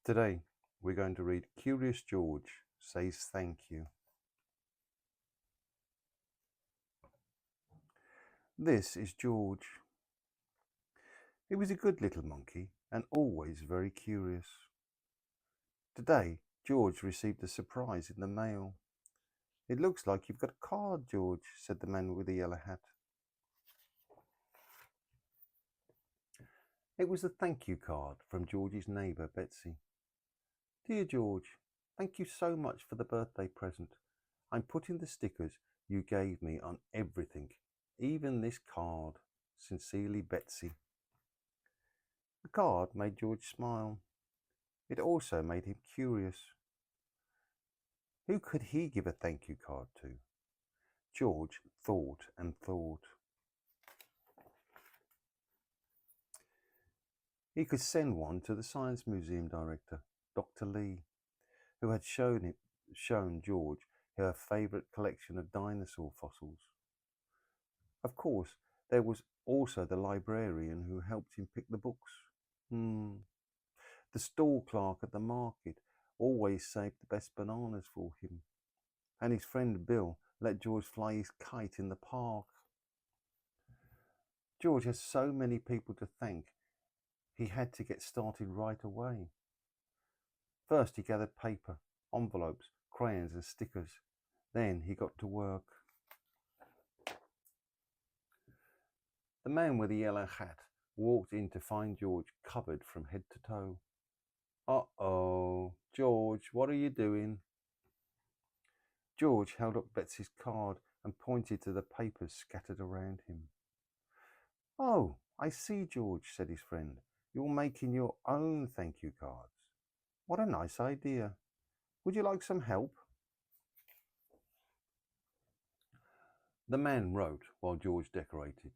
Today, we're going to read Curious George Says Thank You. This is George. He was a good little monkey and always very curious. Today, George received a surprise in the mail. "It looks like you've got a card, George," said the man with the yellow hat. It was a thank you card from George's neighbour, Betsy. "Dear George, thank you so much for the birthday present. I'm putting the stickers you gave me on everything, even this card. Sincerely, Betsy." The card made George smile. It also made him curious. Who could he give a thank you card to? George thought and thought. He could send one to the Science Museum director, Dr. Lee, who had shown George her favourite collection of dinosaur fossils. Of course, there was also the librarian who helped him pick the books. The stall clerk at the market always saved the best bananas for him. And his friend Bill let George fly his kite in the park. George has so many people to thank, he had to get started right away. First, he gathered paper, envelopes, crayons, and stickers. Then he got to work. The man with the yellow hat walked in to find George covered from head to toe. "Uh-oh, George, what are you doing?" George held up Betsy's card and pointed to the papers scattered around him. "Oh, I see, George," said his friend. "You're making your own thank you cards. What a nice idea. Would you like some help?" The man wrote while George decorated.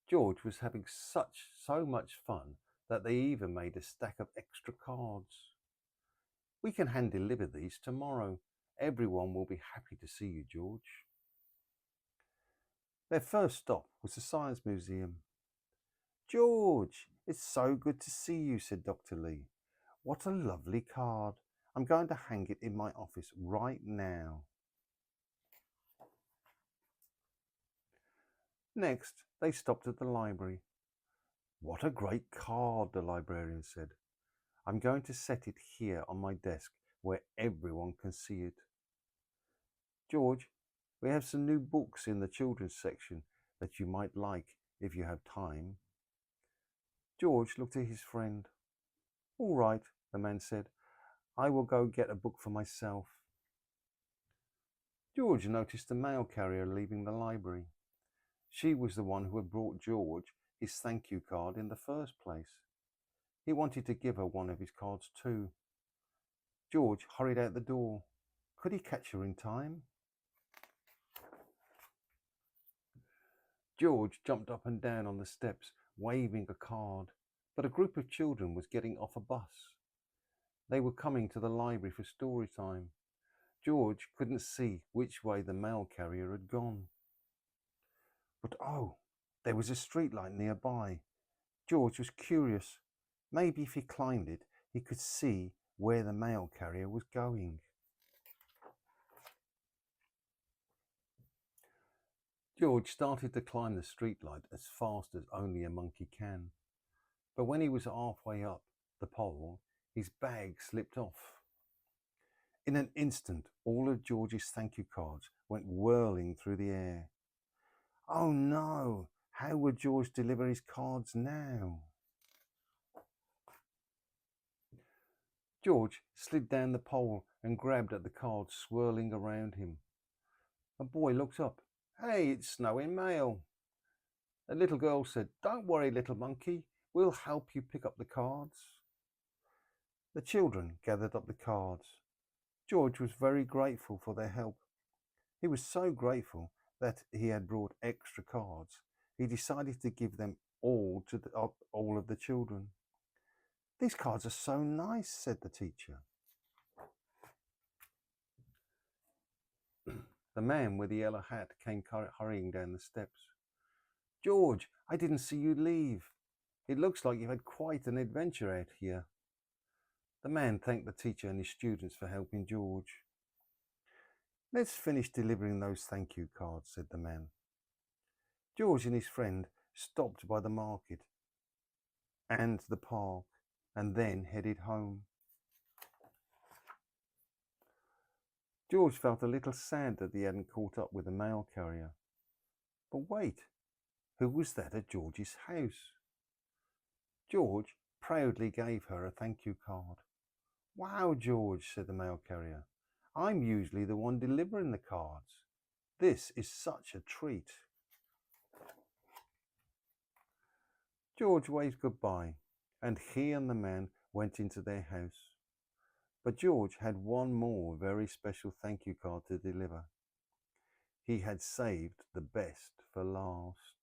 George was having so much fun that they even made a stack of extra cards. "We can hand deliver these tomorrow. Everyone will be happy to see you, George." Their first stop was the Science Museum. "George, it's so good to see you," said Dr. Lee. "What a lovely card. I'm going to hang it in my office right now." Next, they stopped at the library. "What a great card," the librarian said. "I'm going to set it here on my desk where everyone can see it. George, we have some new books in the children's section that you might like if you have time." George looked at his friend. "All right," the man said. "I will go get a book for myself." George noticed the mail carrier leaving the library. She was the one who had brought George his thank you card in the first place. He wanted to give her one of his cards too. George hurried out the door. Could he catch her in time? George jumped up and down on the steps, waving a card, but a group of children was getting off a bus. They were coming to the library for story time. George couldn't see which way the mail carrier had gone. But oh, there was a streetlight nearby. George was curious. Maybe if he climbed it, he could see where the mail carrier was going. George started to climb the streetlight as fast as only a monkey can. But when he was halfway up the pole, his bag slipped off. In an instant, all of George's thank you cards went whirling through the air. Oh no! How would George deliver his cards now? George slid down the pole and grabbed at the cards swirling around him. A boy looked up. "Hey, it's snowing mail." A little girl said, "Don't worry, little monkey. We'll help you pick up the cards." The children gathered up the cards. George was very grateful for their help. He was so grateful that he had brought extra cards. He decided to give them all to all of the children. "These cards are so nice," said the teacher. The man with the yellow hat came hurrying down the steps. "George, I didn't see you leave. It looks like you've had quite an adventure out here." The man thanked the teacher and his students for helping George. "Let's finish delivering those thank you cards," said the man. George and his friend stopped by the market and the park and then headed home. George felt a little sad that he hadn't caught up with the mail carrier. But wait, who was that at George's house? George proudly gave her a thank you card. "Wow, George," said the mail carrier. "I'm usually the one delivering the cards. This is such a treat." George waved goodbye, and he and the man went into their house. But George had one more very special thank you card to deliver. He had saved the best for last.